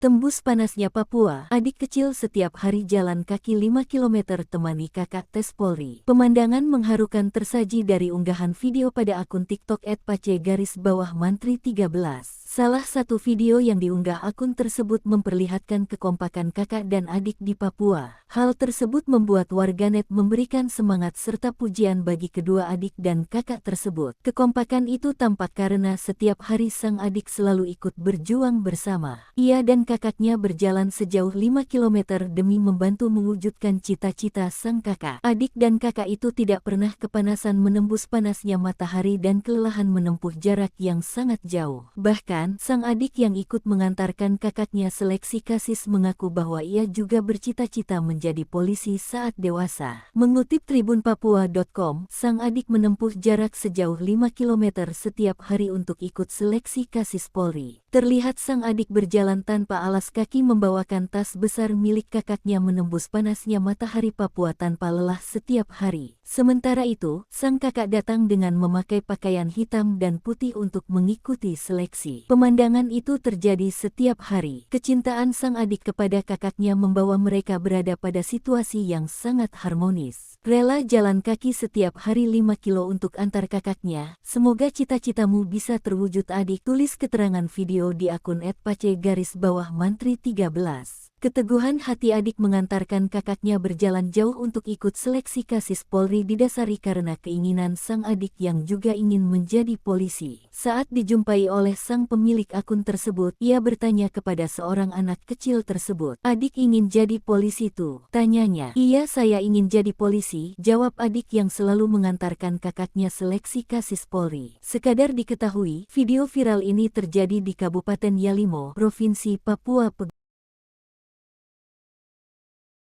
Tembus panasnya Papua, adik kecil setiap hari jalan kaki 5 km temani kakak tes Polri. Pemandangan mengharukan tersaji dari unggahan video pada akun TikTok @pace_mantri13. Salah satu video yang diunggah akun tersebut memperlihatkan kekompakan kakak dan adik di Papua. Hal tersebut membuat warganet memberikan semangat serta pujian bagi kedua adik dan kakak tersebut. Kekompakan itu tampak karena setiap hari sang adik selalu ikut berjuang bersama. Ia dan kakaknya berjalan sejauh 5 km demi membantu mewujudkan cita-cita sang kakak. Adik dan kakak itu tidak pernah kepanasan menembus panasnya matahari dan kelelahan menempuh jarak yang sangat jauh. Bahkan, sang adik yang ikut mengantarkan kakaknya seleksi KASIS mengaku bahwa ia juga bercita-cita menjadi polisi saat dewasa. Mengutip tribunpapua.com, sang adik menempuh jarak sejauh 5 km setiap hari untuk ikut seleksi KASIS Polri. Terlihat sang adik berjalan tanpa alas kaki membawakan tas besar milik kakaknya menembus panasnya matahari Papua tanpa lelah setiap hari. Sementara itu, sang kakak datang dengan memakai pakaian hitam dan putih untuk mengikuti seleksi. Pemandangan itu terjadi setiap hari. Kecintaan sang adik kepada kakaknya membawa mereka berada pada situasi yang sangat harmonis. Rela jalan kaki setiap hari 5 kilo untuk antar kakaknya. Semoga cita-citamu bisa terwujud adik, tulis keterangan video di akun @pace_mantri13. Keteguhan hati adik mengantarkan kakaknya berjalan jauh untuk ikut seleksi KASIS Polri didasari karena keinginan sang adik yang juga ingin menjadi polisi. Saat dijumpai oleh sang pemilik akun tersebut, ia bertanya kepada seorang anak kecil tersebut, "Adik ingin jadi polisi tuh?" tanyanya. "Iya, saya ingin jadi polisi," jawab adik yang selalu mengantarkan kakaknya seleksi KASIS Polri. Sekadar diketahui, video viral ini terjadi di Kabupaten Yalimo, Provinsi Papua.